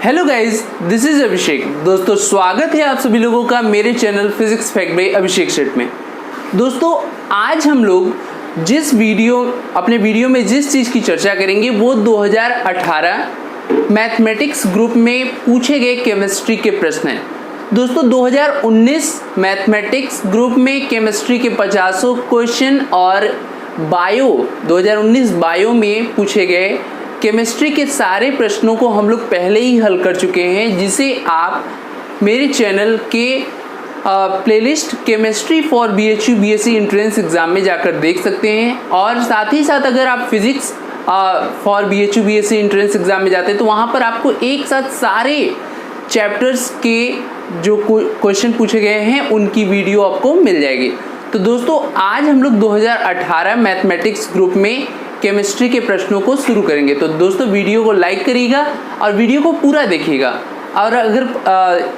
Hello guys, this is अभिषेक। दोस्तों स्वागत है आप सभी लोगों का मेरे चैनल फिजिक्स फैक्ट बाय अभिषेक सेट में। दोस्तों आज हम लोग अपने वीडियो में जिस चीज़ की चर्चा करेंगे वो 2018 मैथमेटिक्स ग्रुप में पूछे गए केमिस्ट्री के प्रश्न हैं। दोस्तों 2019 मैथमेटिक्स ग्रुप में केमिस्ट्री के 50 क्वेश्चन और 2019 बायो में पूछे गए केमिस्ट्री के सारे प्रश्नों को हम लोग पहले ही हल कर चुके हैं, जिसे आप मेरे चैनल के playlist chemistry for BHU BSc entrance exam में जाकर देख सकते हैं। और साथ ही साथ अगर आप physics for BHU BSc entrance exam में जाते हैं तो वहाँ पर आपको एक साथ सारे चैप्टर्स के जो क्वेश्चन पूछे गए हैं उनकी वीडियो आपको मिल जाएगी। तो दोस्तों आज हम लोग 2018 मैथमेटिक्स ग्रुप में केमिस्ट्री के प्रश्नों को शुरू करेंगे। तो दोस्तों वीडियो को लाइक करिएगा और वीडियो को पूरा देखिएगा, और अगर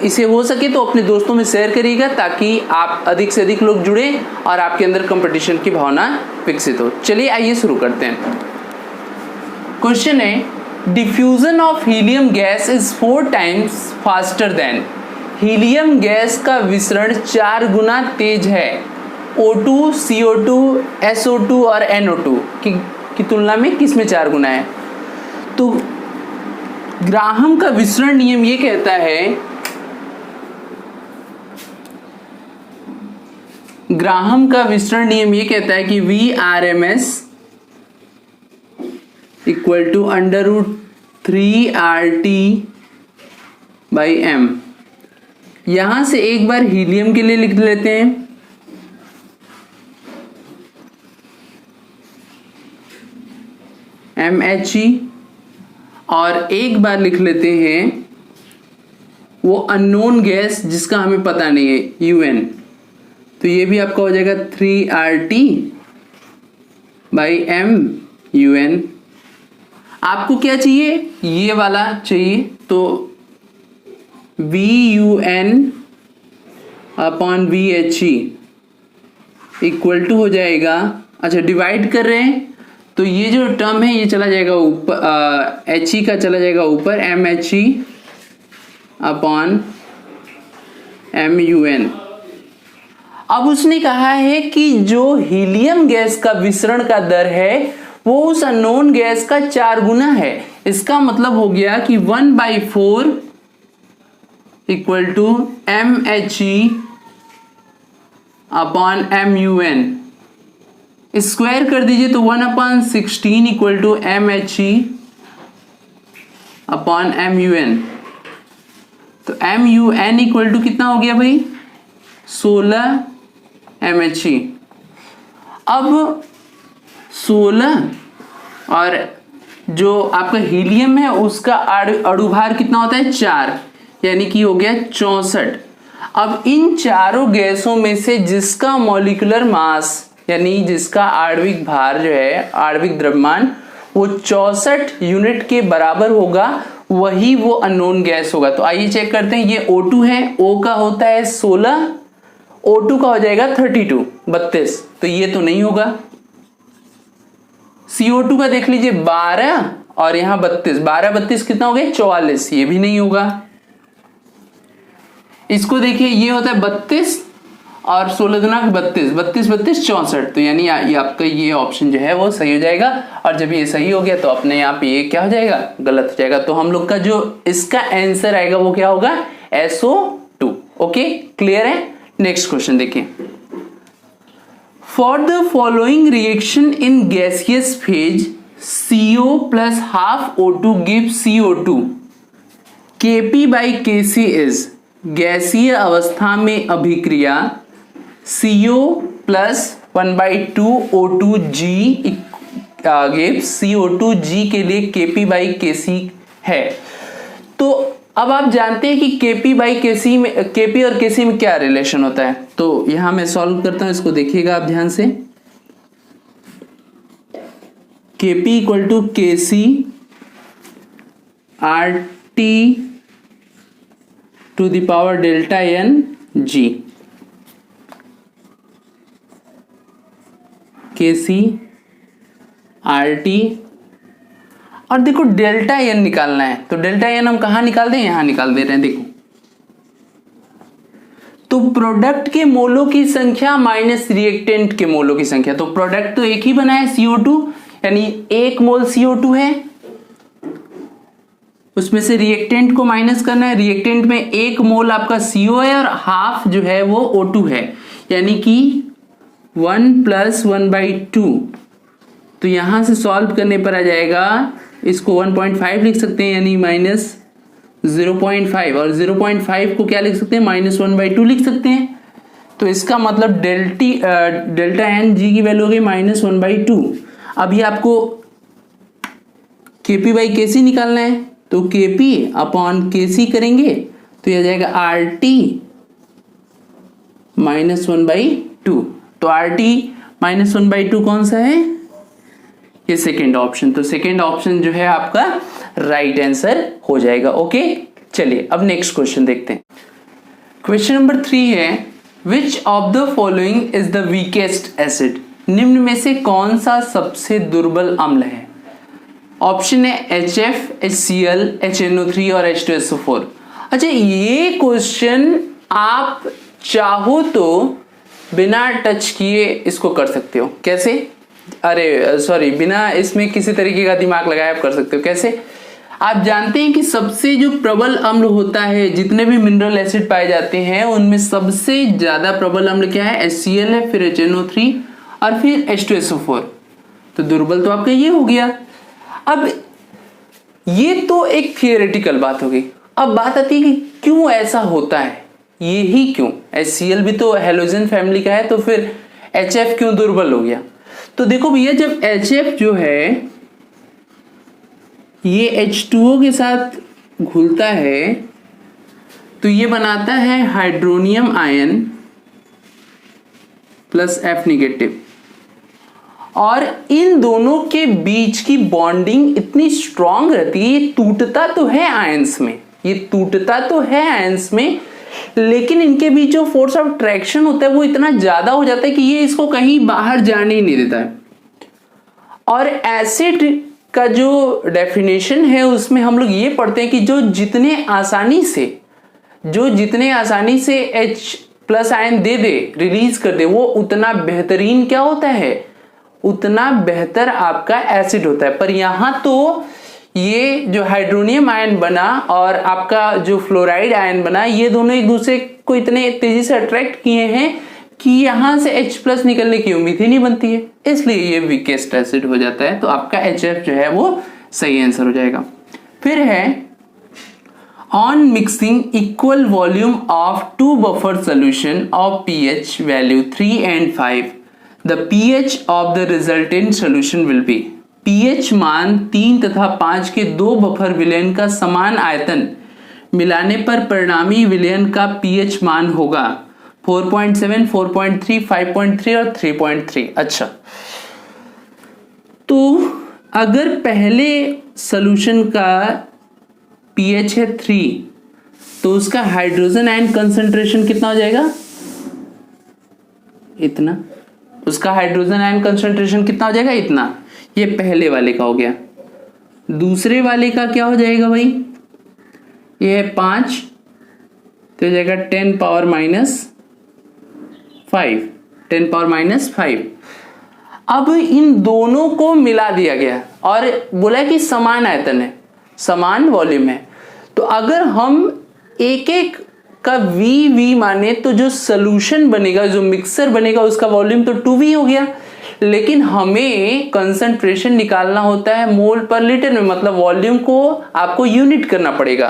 इसे हो सके तो अपने दोस्तों में शेयर करिएगा ताकि आप अधिक से अधिक लोग जुड़ें और आपके अंदर कंपटीशन की भावना विकसित हो। चलिए आइए शुरू करते हैं। क्वेश्चन है, diffusion of helium gas is 4 times faster than. Helium gas का विसरण 4 गुना तेज है O2, CO2, SO2 और NO2 की तुलना में किसमें 4 गुना है? तो ग्राहम का विसरण नियम ये कहता है, ग्राहम का विसरण नियम ये कहता है कि VRMS इक्वल टू √3RT/m। यहां से एक बार हीलियम के लिए लिख लेते हैं, MHE, और एक बार लिख लेते हैं वो अननोन गैस जिसका हमें पता नहीं है, UN। तो ये भी आपका हो जाएगा 3RT/m UN। आपको क्या चाहिए? ये वाला चाहिए, तो VUN/VHE इक्वल टू हो जाएगा, अच्छा डिवाइड कर रहे हैं तो ये जो टर्म है ये चला जाएगा ऊपर, HE का चला जाएगा ऊपर, MHE/MUN। अब उसने कहा है कि जो हीलियम गैस का विसरण का दर है वो उस अननोन गैस का 4 गुना है। इसका मतलब हो गया कि 1/4 इक्वल टू MHE/MUN। स्क्वायर कर दीजिए तो 1/16 इक्वल टू MHE/MUN। तो MUN इक्वल टू कितना हो गया भाई? 16 MHE। अब 16 और जो आपका हीलियम है उसका अणुभार कितना होता है? 4, यानी कि हो गया 64। अब इन चारों गैसों में से जिसका मॉलिक्यूलर मास यानी जिसका आणविक भार जो है, आणविक द्रव्यमान, वो 64 यूनिट के बराबर होगा, वही वो अननोन गैस होगा। तो आइए चेक करते हैं। ये O2 है, O का होता है 16, O2 का हो जाएगा 32। तो ये तो नहीं होगा। CO2 का देख लीजिए 12 और यहाँ 32, 12 32 कितना हो गया? 44, ये भी नहीं होगा। इसको देखिए, ये होता है 32 और 16 गुना 32, 32 64। तो यानी ये आपका ये ऑप्शन जो है वो सही हो जाएगा। और जब ये सही हो गया तो अपने आप ये क्या हो जाएगा? गलत हो जाएगा। तो हम लोग का जो इसका आंसर आएगा वो क्या होगा? SO2। ओके, क्लियर है? नेक्स्ट क्वेश्चन देखिए। For the following reaction in gaseous phase CO plus half O2 gives CO2, Kp/Kc is. गैसीय अवस्था में अभिक्रिया CO plus 1/2 O2G gives CO2G के लिए Kp/Kc है। तो अब आप जानते हैं कि Kp/Kc में, Kp और Kc में क्या रिलेशन होता है। तो यहां मैं सॉल्व करता हूं, इसको देखिएगा आप ध्यान से। Kp equal to Kc RT to the power delta n G। Kc RT और देखो डेल्टा एन निकालना है, तो डेल्टा एन हम कहाँ निकाल दें, यहाँ निकाल दे रहे हैं। देखो तो प्रोडक्ट के मोलों की संख्या माइनस रिएक्टेंट के मोलों की संख्या, तो प्रोडक्ट तो एक ही बना है CO2, यानी 1 मोल CO2 है, उसमें से रिएक्टेंट को माइनस करना है। रिएक्टेंट में 1 मोल आपका CO है और हाफ जो है वो O2 है, यानी कि 1 + 1/2। तो यहां से सॉल्व करने पर आ जाएगा, इसको 1.5 लिख सकते हैं, यानी -0.5, और 0.5 को क्या लिख सकते हैं, -1/2 लिख सकते हैं। तो इसका मतलब डेल्टा एन जी की वैल्यू हो गई -1/2। अभी आपको KP/KC निकालना है, तो KP/KC करेंगे तो यह जाएगा RT -1/2। तो RT -1/2 कौन सा है, ये सेकेंड ऑप्शन। तो सेकेंड ऑप्शन जो है आपका राइट आंसर हो जाएगा। ओके, चलिए अब नेक्स्ट क्वेश्चन देखते हैं। क्वेश्चन नंबर 3 है, which of the following is the weakest acid, निम्न में से कौन सा सबसे दुर्बल अम्ल है। ऑप्शन है HF, HCl, HNO3 और H2SO4। अच्छा, ये क्वेश्चन आप चाहो तो बिना टच किए इसको कर सकते हो। कैसे, अरे सॉरी, बिना इसमें किसी तरीके का दिमाग लगाए आप कर सकते हो। कैसे, आप जानते हैं कि सबसे जो प्रबल अम्ल होता है, जितने भी मिनरल एसिड पाए जाते हैं उनमें सबसे ज्यादा प्रबल अम्ल क्या है, HCl है, फिर HNO3 और फिर H2SO4। तो दुर्बल तो आपका ये हो गया। अब ये तो एक थियोरेटिकल बात हो गई। अब बात आती है कि क्यों ऐसा होता है, ये ही क्यों, HCl भी तो हेलोजन फैमिली का है, तो फिर HF क्यों दुर्बल हो गया। तो देखो भैया, जब HF जो है ये H2O के साथ घुलता है तो ये बनाता है हाइड्रोनियम आयन प्लस F-, और इन दोनों के बीच की बॉन्डिंग इतनी स्ट्रांग रहती है। ये टूटता तो है आयंस में, ये टूटता तो है आयंस में, लेकिन इनके बीच जो फोर्स ऑफ अट्रैक्शन होता है वो इतना ज्यादा हो जाता है कि ये इसको कहीं बाहर जाने ही नहीं देता है। और एसिड का जो डेफिनेशन है उसमें हम लोग ये पढ़ते हैं कि जो जितने आसानी से H+ आयन दे दे, रिलीज कर दे, वो उतना बेहतरीन क्या होता है, उतना बेहतर आपका एसिड होता है। पर यहां तो ये जो हाइड्रोनियम आयन बना और आपका जो फ्लोराइड आयन बना, ये दोनों एक दूसरे को इतने तेजी से अट्रैक्ट किए हैं कि यहां से H+ निकलने की उम्मीद ही नहीं बनती है, इसलिए ये वीकेस्ट एसिड हो जाता है। तो आपका HF जो है वो सही आंसर हो जाएगा। फिर है, on mixing equal volume of 2 buffer solution of pH value 3 and 5, the pH of the resultant solution will be. pH मान 3 तथा 5 के 2 बफर विलयन का समान आयतन मिलाने पर परिणामी विलयन का pH मान होगा 4.7, 4.3, 5.3 और 3.3। अच्छा, तो अगर पहले सॉल्यूशन का pH है 3, तो उसका हाइड्रोजन आयन कंसंट्रेशन कितना हो जाएगा, इतना। उसका हाइड्रोजन आयन कंसंट्रेशन कितना हो जाएगा, इतना। ये पहले वाले का हो गया। दूसरे वाले का क्या हो जाएगा भाई, ये है 5, तो हो जाएगा 10⁻⁵, 10⁻⁵। अब इन दोनों को मिला दिया गया और बोला कि समान आयतन है, समान वॉल्यूम है। तो अगर हम एक एक का V माने तो जो सोल्यूशन बनेगा, जो मिक्सर बनेगा, उसका वॉल्यूम तो 2V हो गया। लेकिन हमें कंसंट्रेशन निकालना होता है मोल पर लीटर में, मतलब वॉल्यूम को आपको यूनिट करना पड़ेगा।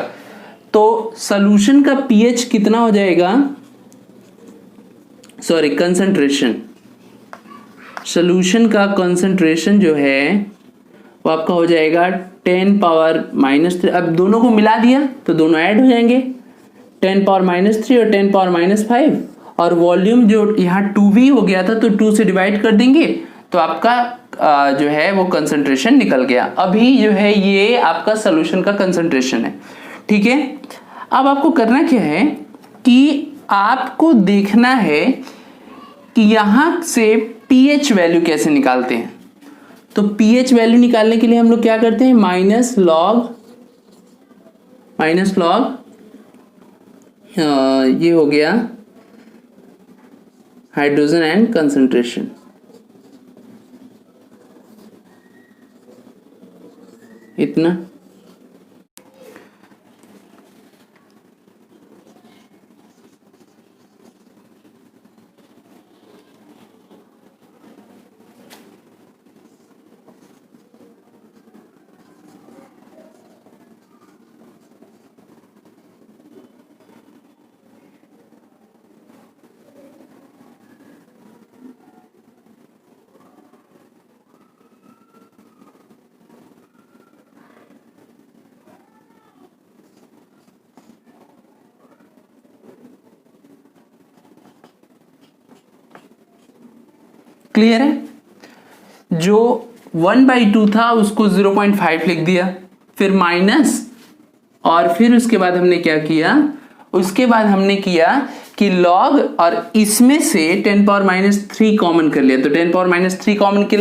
तो सोल्यूशन का pH कितना हो जाएगा, सॉरी कंसंट्रेशन, सोल्यूशन का कंसंट्रेशन जो है वो आपका हो जाएगा 10⁻⁻3। अब दोनों को मिला दिया तो दोनों ऐड हो जाएंगे, 10⁻³ और 10⁻⁵। और वॉल्यूम जो यहाँ 2V हो गया था तो 2 से डिवाइड कर देंगे तो आपका जो है वो कंसंट्रेशन निकल गया। अभी जो है ये आपका सोल्यूशन का कंसंट्रेशन है, ठीक है। अब आपको करना क्या है कि आपको देखना है कि यहाँ से pH वैल्यू कैसे निकालते हैं। तो pH वैल्यू निकालने के लिए हम लोग क्या करते हैं, माइनस लॉग ये हो गया हाइड्रोजन आयन कंसंट्रेशन, इतना। क्लियर है? जो 1/2 था उसको 0.5 लिख दिया, फिर माइनस, और फिर उसके बाद हमने क्या किया, उसके बाद हमने किया कि लॉग, और इसमें से 10⁻³ कॉमन कर लिया, तो 10⁻³ कॉमन कर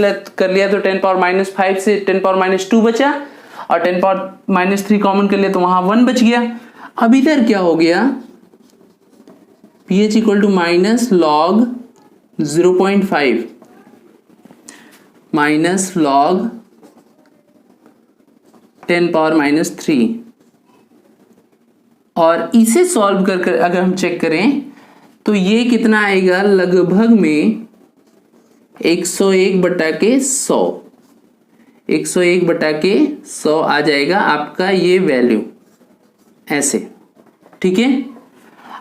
लिया तो 10⁻5 से 10⁻2 बचा, और 10⁻³ कॉमन कर लिया तो वहां 1 बच गया। अब इधर क्या हो गया, pH equal to minus log 0.5 minus log 10⁻³ और इसे सॉल्व कर अगर हम चेक करें तो ये कितना आएगा, लगभग में 101/100 101/100 आ जाएगा आपका ये वैल्यू, ऐसे। ठीक है,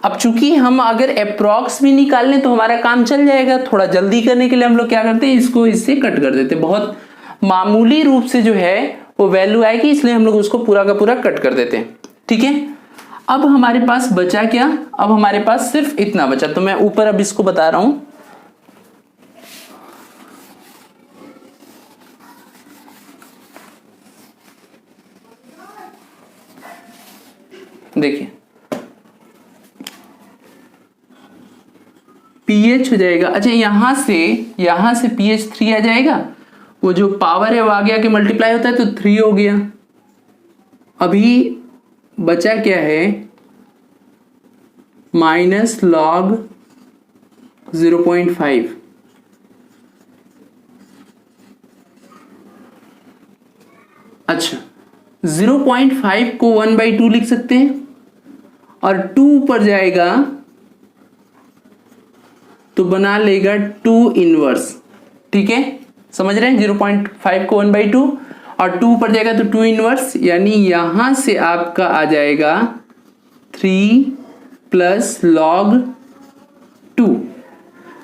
अब चूंकि हम अगर अप्रॉक्स भी निकाल लें तो हमारा काम चल जाएगा। थोड़ा जल्दी करने के लिए हम लोग क्या करते हैं, इसको इससे कट कर देते हैं, बहुत मामूली रूप से जो है वो वैल्यू आएगी, इसलिए हम लोग उसको पूरा का पूरा कट कर देते हैं। ठीक है, अब हमारे पास बचा क्या, अब हमारे पास सिर्फ इतना बचा, तो मैं ऊपर अब इसको बता रहा हूं। देखिए pH हो जाएगा, अच्छा यहां से pH 3 आ जाएगा, वो जो पावर है वो आगे आके मल्टीप्लाई होता है तो 3 हो गया। अभी बचा क्या है, माइनस लॉग 0.5, अच्छा 0.5 को 1/2 लिख सकते हैं, और 2 ऊपर जाएगा तो बना लेगा 2 इनवर्स। ठीक है, समझ रहे हैं, 0.5 को 1/2 और 2 ऊपर जाएगा तो 2 इनवर्स, यानी यहां से आपका आ जाएगा 3 + log 2,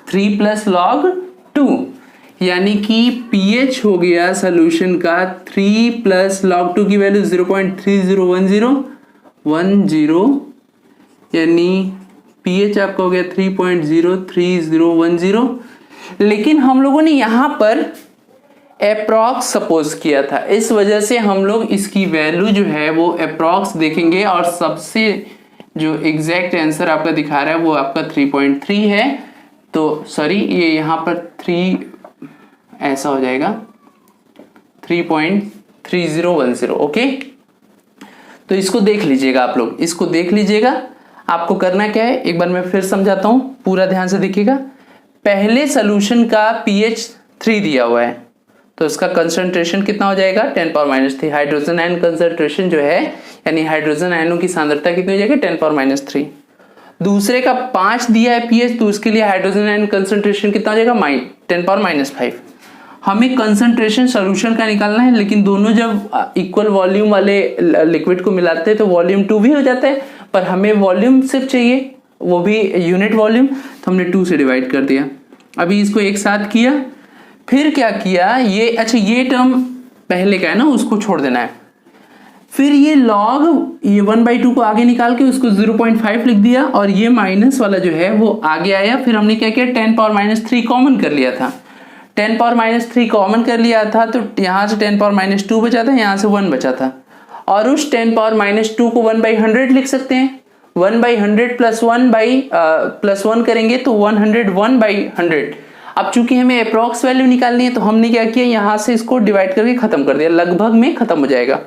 3 + log 2, यानी कि pH हो गया सॉल्यूशन का 3 + log 2 की वैल्यू 0.3010, यानी pH आपका हो गया 3.03010। लेकिन हम लोगों ने यहां पर अप्रॉक्स सपोज किया था, इस वजह से हम लोग इसकी वैल्यू जो है वो अप्रॉक्स देखेंगे, और सबसे जो एग्जैक्ट आंसर आपका दिखा रहा है वो आपका 3.3 है। तो सॉरी, ये यहां पर 3 ऐसा हो जाएगा 3.3010। ओके, तो इसको देख लीजिएगा, आप लोग इसको देख लीजिएगा। आपको करना क्या है, एक बार मैं फिर समझाता हूं, पूरा ध्यान से देखिएगा। पहले सॉल्यूशन का pH 3 दिया हुआ है, तो इसका कंसंट्रेशन कितना हो जाएगा, 10⁻3। हाइड्रोजन आयन कंसंट्रेशन जो है, यानी हाइड्रोजन आयनों की सांद्रता कितनी हो जाएगी, 10⁻3। दूसरे का 5 दिया है pH, तो उसके लिए हाइड्रोजन आयन कंसंट्रेशन कितना हो जाएगा, 10⁻5। हमें कंसंट्रेशन सॉल्यूशन का निकालना है, लेकिन दोनों जब इक्वल वॉल्यूम वाले लिक्विड को मिलाते हैं तो वॉल्यूम 2 भी हो जाता है, पर हमें वॉल्यूम सिर्फ चाहिए, वो भी यूनिट वॉल्यूम, तो हमने 2 से डिवाइड कर दिया। अभी इसको एक साथ किया, फिर क्या किया, ये अच्छा ये टर्म पहले का है ना, उसको छोड़ देना है। फिर ये लॉग, ये 1/2 को आगे निकाल के उसको 0.5 लिख दिया, और ये माइनस वाला जो है वो आगे आया। फिर हमने क्या किया, 10⁻³ कॉमन कर लिया था, 10⁻³ कॉमन कर लिया था, तो यहाँ से 10⁻2 बचा था, यहाँ से 1 बचा था, और उस 10⁻2 को 1/100 लिख सकते हैं। 1/100 +1 करेंगे तो 101/100। अब चूंकि हमें अप्रॉक्स वैल्यू निकालनी है तो हमने क्या किया, यहाँ से इसको डिवाइड करके खत्म कर दिया, लगभग में खत्म हो जाएगा।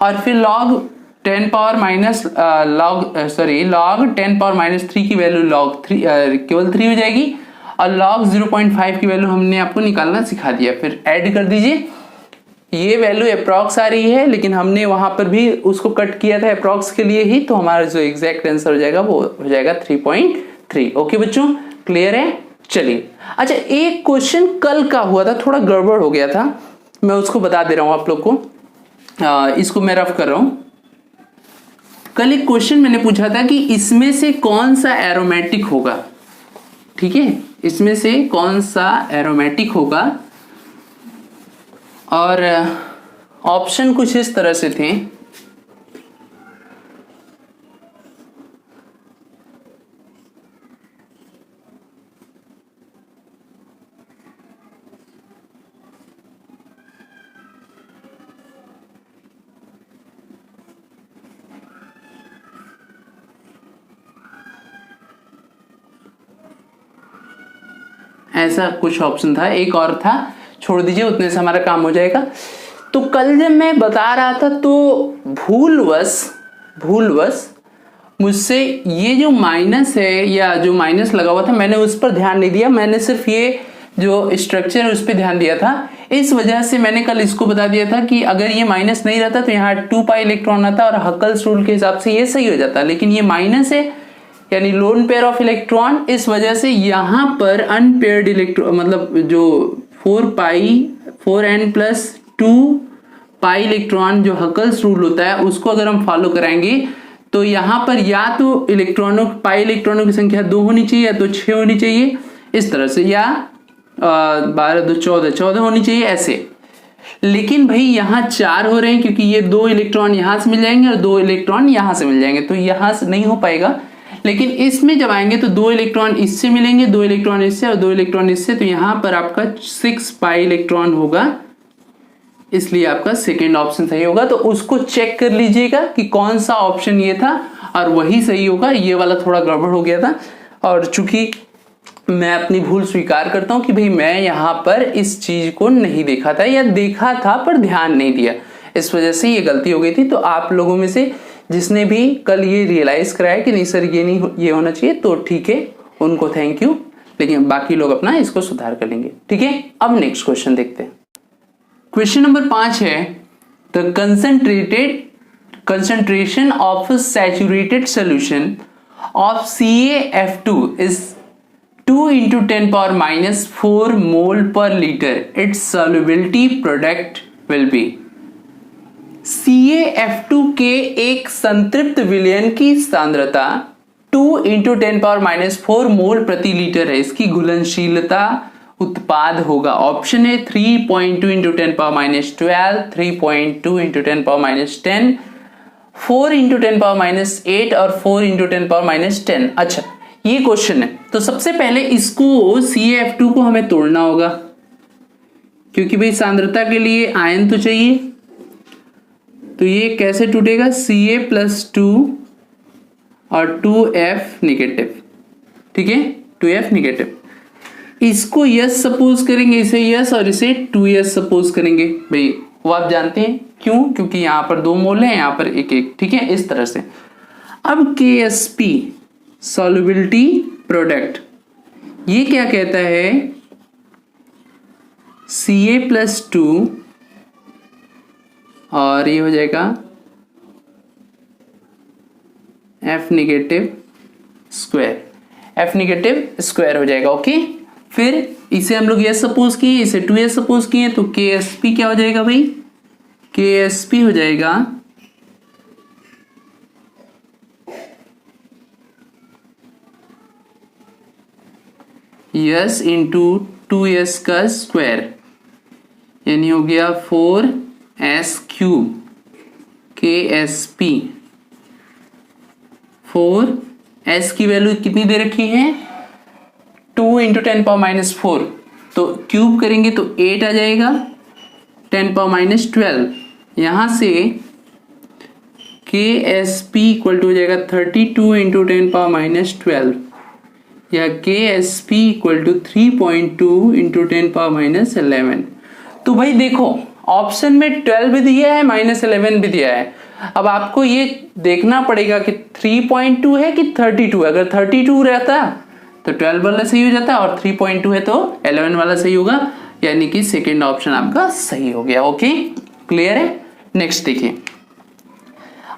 और फिर log 10 पावर माइनस लॉग 10⁻³ की वैल्यू log 3 केवल 3 हो जाएगी, और log 0.5 की वैल्यू हमने आपको निकालना सिखा दिया। फिर ऐड कर दीजिए, ये वैल्यू अप्रॉक्स आ रही है लेकिन हमने वहां पर भी उसको कट किया था अप्रॉक्स के लिए ही, तो हमारा जो एग्जैक्ट आंसर हो जाएगा वो हो जाएगा 3.3। ओके बच्चों, क्लियर है? चलिए, अच्छा एक क्वेश्चन कल का हुआ था, थोड़ा गड़बड़ हो गया था, मैं उसको बता दे रहा हूं आप लोग को। इसको मैं रफ कर रहा हूं। कल एक क्वेश्चन मैंने पूछा था कि इसमें से कौन सा एरोमेटिक होगा, ठीक है, इसमें से कौन सा एरोमेटिक होगा, और ऑप्शन कुछ इस तरह से थे। ऐसा कुछ ऑप्शन था, एक और था, छोड़ दीजिए, उतने से हमारा काम हो जाएगा। तो कल जब मैं बता रहा था तो भूलवश मुझसे ये जो माइनस है या जो माइनस लगा हुआ था मैंने उस पर ध्यान नहीं दिया, मैंने सिर्फ ये जो स्ट्रक्चर है उस पर ध्यान दिया था। इस वजह से मैंने कल इसको बता दिया था कि अगर ये माइनस नहीं रहता तो यहाँ 2 इलेक्ट्रॉन आता और हकल्स रूल के हिसाब से ये सही हो जाता, लेकिन ये माइनस है यानी लोन पेयर ऑफ इलेक्ट्रॉन, इस वजह से यहाँ पर अनपेयर्ड इलेक्ट्रॉन मतलब जो 4n+2 इलेक्ट्रॉन जो हकल्स रूल होता है उसको अगर हम फॉलो कराएंगे तो यहाँ पर या तो इलेक्ट्रॉनों की संख्या 2 होनी चाहिए या तो 6 होनी चाहिए इस तरह से, या 12 2 14 होनी चाहिए ऐसे। लेकिन भाई यहाँ 4 हो रहे हैं क्योंकि ये 2 इलेक्ट्रॉन यहाँ से मिल जाएंगे और 2 इलेक्ट्रॉन यहाँ से मिल जाएंगे, तो यहाँ से नहीं हो पाएगा। लेकिन इसमें जब आएंगे तो 2 इलेक्ट्रॉन इससे मिलेंगे, 2 इलेक्ट्रॉन इससे और 2 इलेक्ट्रॉन इससे, तो यहाँ पर आपका 6 इलेक्ट्रॉन होगा, इसलिए आपका सेकेंड ऑप्शन सही होगा। तो उसको चेक कर लीजिएगा कि कौन सा ऑप्शन ये था और वही सही होगा। ये वाला थोड़ा गड़बड़ हो गया था और चूंकि मैं अपनी भूल स्वीकार करता हूं कि भाई मैं यहाँ पर इस चीज को नहीं देखा था या देखा था पर ध्यान नहीं दिया, इस वजह से ये गलती हो गई थी। तो आप लोगों में से जिसने भी कल ये रियलाइज कराया कि नहीं सर ये होना चाहिए तो ठीक है, उनको थैंक यू, लेकिन बाकी लोग अपना इसको सुधार कर लेंगे, ठीक है। अब नेक्स्ट क्वेश्चन देखते हैं। क्वेश्चन नंबर 5 है, the concentration of a saturated solution of CaF2 is 2 × 10⁻⁴ mole per liter. Its solubility product will be। CaF2 के एक संतृप्त विलयन की सांद्रता 2 × 10⁻⁴ मोल प्रति लीटर है, इसकी घुलनशीलता उत्पाद होगा। ऑप्शन है 3.2 × 10⁻12, 3.2 × 10⁻10, 4 × 10⁻8 और 4 × 10⁻10। अच्छा ये क्वेश्चन है, तो सबसे पहले इसको CaF2 को हमें तोड़ना होगा क्योंकि भाई सांद्रता के लिए आयन तो चाहिए। तो ये कैसे टूटेगा, Ca+2 और 2F नेगेटिव, ठीक है, 2F नेगेटिव। इसको यस सपोज करेंगे, इसे यस और इसे 2s सपोज करेंगे। भाई वो आप जानते हैं क्यों, क्योंकि यहाँ पर 2 मोल है, यहाँ पर एक, ठीक है, इस तरह से। अब KSP सॉल्युबिलिटी प्रोडक्ट, ये क्या कहता है, Ca+2 और ये हो जाएगा F नेगेटिव स्क्वायर हो जाएगा। ओके, फिर इसे हम लोग यस सपोज किए, इसे 2s सपोज किए, तो KSP क्या हो जाएगा भाई, KSP हो जाएगा यस इंटू 2s का स्क्वायर, यानी हो गया 4s³ KSP। 4s की वैल्यू कितनी दे रखी है, 2 × 10⁻⁴, तो क्यूब करेंगे तो 8 आ जाएगा, 10⁻12, यहां से KSP इक्वल टू हो जाएगा 32 × 10⁻12, या KSP इक्वल टू 3.2 इंटू 10⁻11। तो भाई देखो ऑप्शन में 12 भी दिया है, -11 भी दिया है। अब आपको ये देखना पड़ेगा कि 3.2 है कि 32 है। अगर 32 रहता तो 12 वाला सही हो जाता, और 3.2 है तो 11 वाला सही होगा, यानी कि सेकेंड ऑप्शन आपका सही हो गया। ओके, क्लियर है। नेक्स्ट देखिए,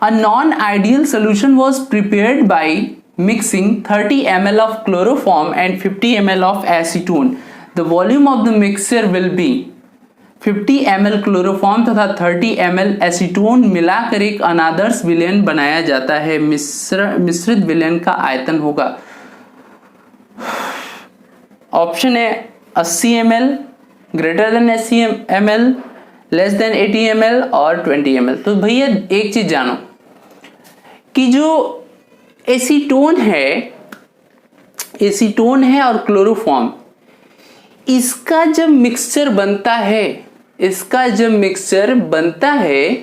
a non ideal solution was prepared by mixing 30 ml of chloroform and 50 ml of acetone. The volume of the mixture will be 50 ml chloroform तथा 30 ml एसीटोन मिलाकर एक अनादर्श विलयन बनाया जाता है। मिश्रित विलयन का आयतन होगा, ऑप्शन है 80 ml, greater than 80 ml, less than 80 ml और 20 ml। तो भैया एक चीज जानो कि जो एसीटोन है और क्लोरोफॉर्म, इसका जब मिक्सचर बनता है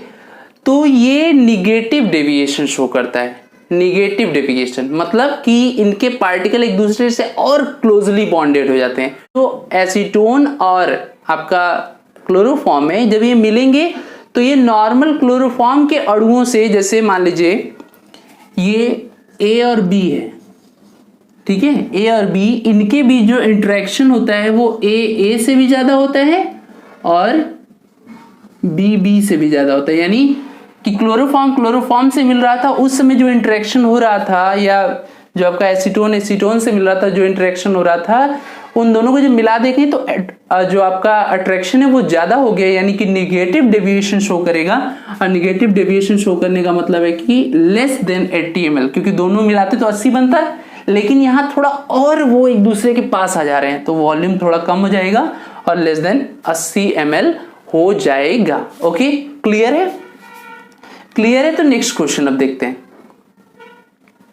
तो ये निगेटिव डेविएशन शो करता है। निगेटिव डेविएशन मतलब कि इनके पार्टिकल एक दूसरे से और क्लोजली बॉन्डेड हो जाते हैं। तो एसीटोन और आपका क्लोरोफॉर्म में जब ये मिलेंगे तो ये नॉर्मल क्लोरोफॉर्म के अणुओं से, जैसे मान लीजिए ये A और B है, ठीक है, A और B, इनके बीच जो इंटरेक्शन होता है वो A से भी ज्यादा होता है और B से भी ज्यादा होता है। यानी कि क्लोरोफॉर्म से मिल रहा था उस समय जो इंटरेक्शन हो रहा था, या जो आपका एसीटोन से मिल रहा था जो इंटरेक्शन हो रहा था, उन दोनों को जब मिला देंगे तो जो आपका अट्रैक्शन है वो ज्यादा हो गया, यानी कि निगेटिव डेविएशन शो करेगा। और निगेटिव डेविएशन शो करने का मतलब है कि लेस देन 80 ml, क्योंकि दोनों मिलाते तो 80 बनता है, लेकिन यहां थोड़ा और वो एक दूसरे के पास आ जा रहे हैं तो वॉल्यूम थोड़ा कम हो जाएगा और लेस देन 80 ml हो जाएगा। ओके, क्लियर है। तो नेक्स्ट क्वेश्चन अब देखते हैं।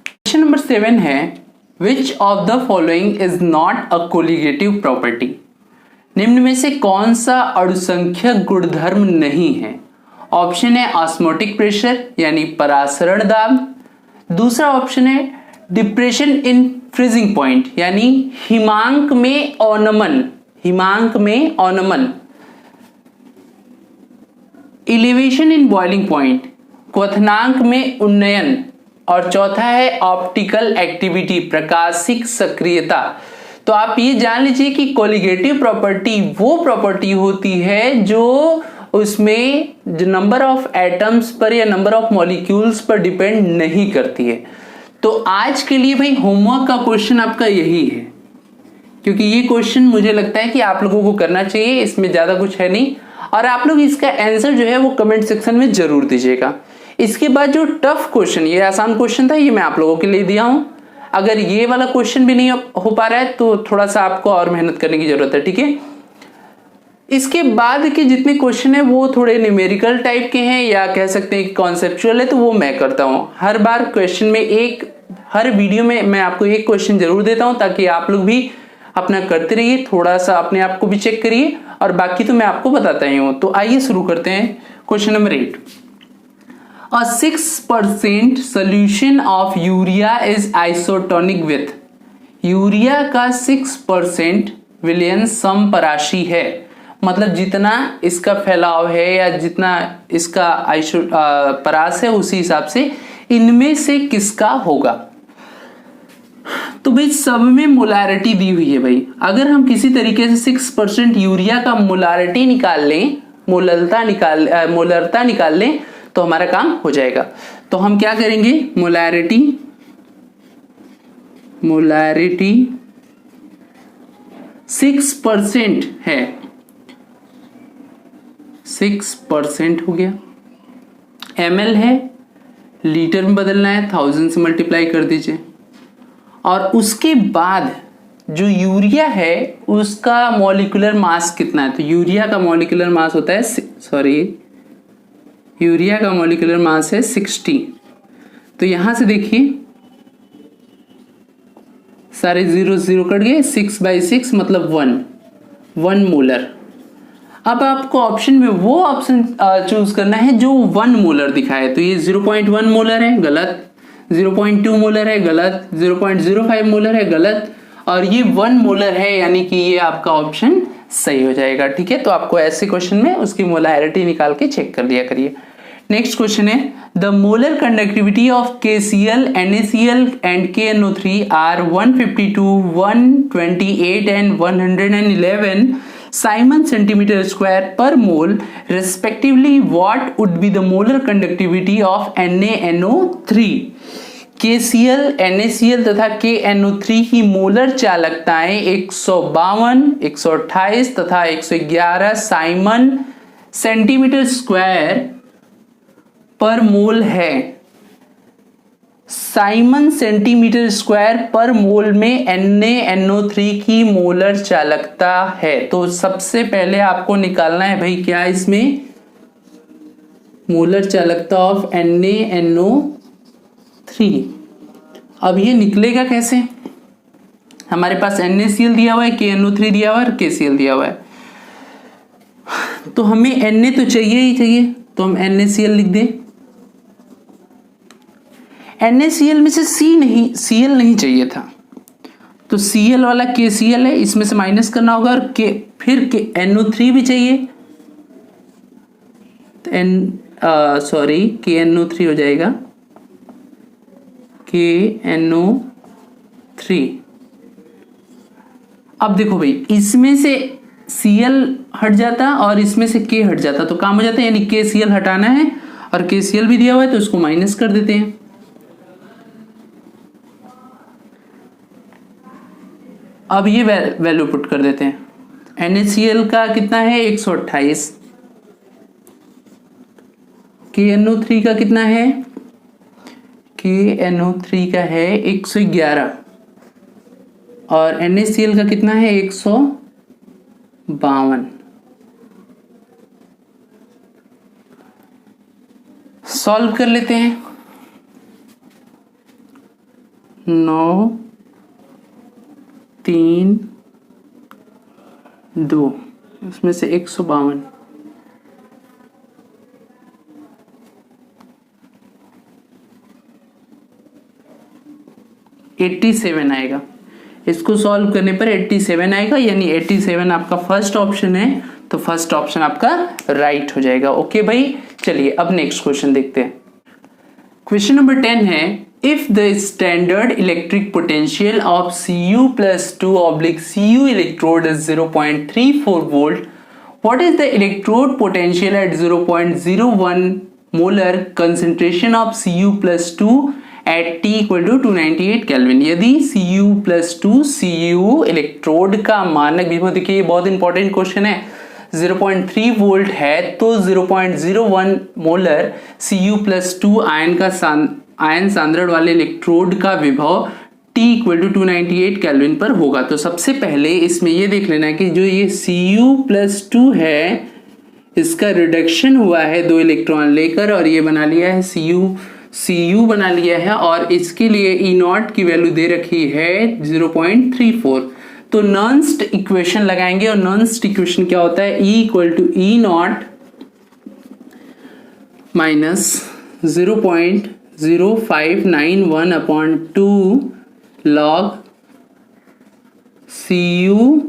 क्वेश्चन नंबर 7 है, which of the following is not a colligative property. निम्न में से कौन सा अणुसंख्यक गुणधर्म नहीं है। ऑप्शन है ऑस्मोटिक प्रेशर यानी परासरण दाब, दूसरा ऑप्शन है डिप्रेशन इन फ्रीजिंग पॉइंट यानी हिमांक में अवनमन, इलिवेशन इन बॉइलिंग पॉइंट, क्वथनांक में उन्नयन, और चौथा है ऑप्टिकल एक्टिविटी प्रकाशिक सक्रियता। तो आप ये जान लीजिए कि कोलिगेटिव प्रॉपर्टी वो प्रॉपर्टी होती है जो उसमें जो नंबर ऑफ एटम्स पर या नंबर ऑफ मॉलिक्यूल्स पर डिपेंड नहीं करती है। तो आज के लिए भाई होमवर्क का क्वेश्चन आपका यही है, क्योंकि ये क्वेश्चन मुझे लगता है कि आप लोगों को करना चाहिए, इसमें ज्यादा कुछ है नहीं, और आप लोग इसका आंसर जो है वो कमेंट सेक्शन में जरूर दीजिएगा। इसके बाद जो टफ क्वेश्चन, ये आसान क्वेश्चन था, ये मैं आप लोगों के लिए दिया हूं। अगर ये वाला क्वेश्चन भी नहीं हो पा रहा है तो थोड़ा सा आपको और मेहनत करने की जरूरत है, ठीक है। इसके बाद के जितने क्वेश्चन है वो थोड़े न्यूमेरिकल टाइप के हैं या कह सकते हैं कि कॉन्सेप्चुअल है, तो वो मैं करता हूं। हर बार क्वेश्चन में हर वीडियो में मैं आपको एक क्वेश्चन जरूर देता हूं ताकि आप लोग भी अपना करते रहिए, थोड़ा सा अपने आप को भी चेक करिए, और बाकी तो मैं आपको बताता ही हूं। तो आइए शुरू करते हैं। Question number 8, A 6% solution of urea is isotonic with। Urea का 6% विलयन समपराशी है, मतलब जितना इसका फैलाव है या जितना इसका परास है उसी हिसाब से इनमें से किसका होगा। तो भाई सब में मोलारिटी दी हुई है भाई, अगर हम किसी तरीके से 6% यूरिया का मोलारिटी निकाल लें, मोलरता निकाल लें तो हमारा काम हो जाएगा। तो हम क्या करेंगे, मोलारिटी 6% है, 6% हो गया, ml है, लीटर में बदलना है, 1000 से मल्टीप्लाई कर दीजिए, और उसके बाद जो यूरिया है उसका मॉलिक्यूलर मास कितना है। तो यूरिया का मॉलिक्यूलर मास होता है यूरिया का मॉलिक्यूलर मास है 60। तो यहां से देखिए सारे 0 कट गए, 6/6 मतलब 1 मोलर। अब आपको ऑप्शन में वो ऑप्शन चूज करना है जो 1 मोलर दिखाए। तो ये 0.1 मोलर है, गलत। 0.2 मोलर है, गलत। 0.05 मोलर है, गलत। और ये 1 मोलर है, यानी कि ये आपका ऑप्शन सही हो जाएगा। ठीक है, तो आपको ऐसे क्वेश्चन में उसकी मोलैरिटी निकाल के चेक कर लिया करिए। नेक्स्ट क्वेश्चन है the molar conductivity of KCl, NaCl and KNO3 are 152, 128 and 111 Simon centimeter square per mole respectively. What would be the molar conductivity of NaNO3? KCl, NaCl तथा KNO3 की molar चालकताएं 152, 128 तथा 111 Simon centimetre square पर मोल है। Simon centimetre square पर मोल में NaNO3 की molar चालकता है। तो सबसे पहले आपको निकालना है भाई क्या इसमें मोलर चालकता ऑफ NaNO3। अब ये निकलेगा कैसे? हमारे पास NaCl दिया हुआ है, KNO3 दिया हुआ है और KCl दिया हुआ है। तो हमें Na तो चाहिए ही चाहिए, तो हम NaCl लिख दें। NaCl में से Cl नहीं चाहिए था, तो Cl वाला KCl है, इसमें से माइनस करना होगा और फिर NO3 भी चाहिए, KNO3 हो जाएगा KNO3। अब देखो भाई, इसमें से Cl हट जाता और इसमें से K हट जाता, तो काम हो जाता है, यानी KCl हटाना है और KCl भी दिया हुआ है तो उसको माइनस कर देते हैं। अब ये वैल्यू पुट कर देते हैं। NaCl का कितना है 128, KNO3 का कितना है, KNO3 का है 111 और NaCl का कितना है 152। सॉल्व कर लेते हैं। 9 3 2 इसमें से 152, $87 आएगा। इसको सॉल्व करने पर 87 आएगा, यानी 87 आपका फर्स्ट ऑप्शन है, तो फर्स्ट ऑप्शन आपका राइट हो जाएगा। ओके भाई, चलिए अब नेक्स्ट क्वेश्चन देखते हैं। क्वेश्चन नंबर 10 है if the standard electric potential of Cu+2/Cu electrode is 0.34 volt, what is the electrode potential at 0.01 molar concentration of Cu+2 at T = 298 kelvin. यदि Cu+2 Cu इलेक्ट्रोड का मानक विभव, देखिए ये बहुत इंपॉर्टेंट क्वेश्चन है, 0.3 वोल्ट है तो 0.01 मोलर Cu+2 आयन सांद्रण वाले इलेक्ट्रोड का विभव T = 298 केल्विन पर होगा। तो सबसे पहले इसमें ये देख लेना है कि जो ये Cu+2 है इसका रिडक्शन हुआ है 2 इलेक्ट्रॉन लेकर और ये बना लिया है Cu बना लिया है और इसके लिए E0 की वैल्यू दे रखी है 0.34। तो नॉन्स्ट इक्वेशन लगाएंगे और नॉन्स्ट इक्वेशन क्या होता है, E = E0 minus 0.0591/2 log Cu/Cu2+।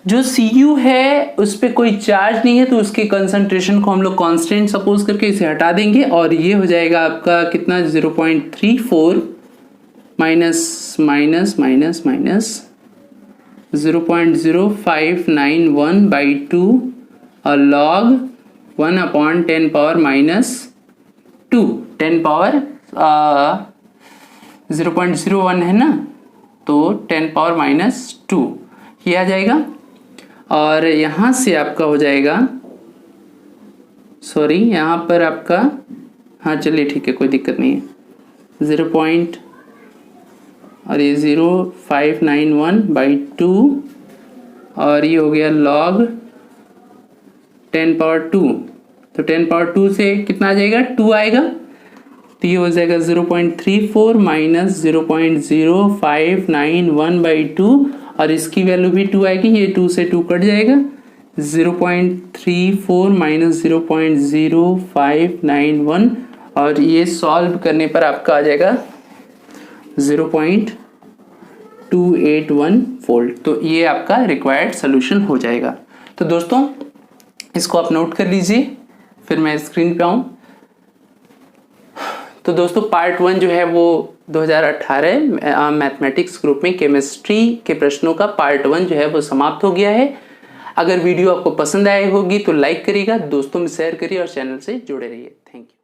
जो Cu है उस पर कोई चार्ज नहीं है तो उसके कंसंट्रेशन को हम लोग कांस्टेंट सपोज करके इसे हटा देंगे और ये हो जाएगा आपका कितना 0.34 माइनस 0.0591/2 और log 1/10⁻², 10 पावर 0.01 है ना, तो 10⁻², ये आ जाएगा। और यहाँ से आपका हो जाएगा, सॉरी यहाँ पर आपका, हाँ चलिए ठीक है कोई दिक्कत नहीं है, 0. और ये 0.591/2 और ये हो गया log 10⁻²। तो 10⁻² से कितना आ जाएगा, 2 आएगा, तो ये हो जाएगा 0.34 माइनस 0.0591/2 और इसकी वैल्यू भी 2 आएगी, ये 2 से 2 कट जाएगा, 0.34 माइनस 0.0591 और ये सॉल्व करने पर आपका आ जाएगा 0.281 वोल्ट। तो ये आपका रिक्वायर्ड सोल्यूशन हो जाएगा। तो दोस्तों इसको आप नोट कर लीजिए, फिर मैं स्क्रीन पे आऊँ। तो दोस्तों पार्ट 1 जो है वो 2018 मैथमेटिक्स ग्रुप में केमिस्ट्री के प्रश्नों का पार्ट 1 जो है वो समाप्त हो गया है। अगर वीडियो आपको पसंद आई होगी तो लाइक करिएगा, दोस्तों में शेयर करिए और चैनल से जुड़े रहिए। Thank you.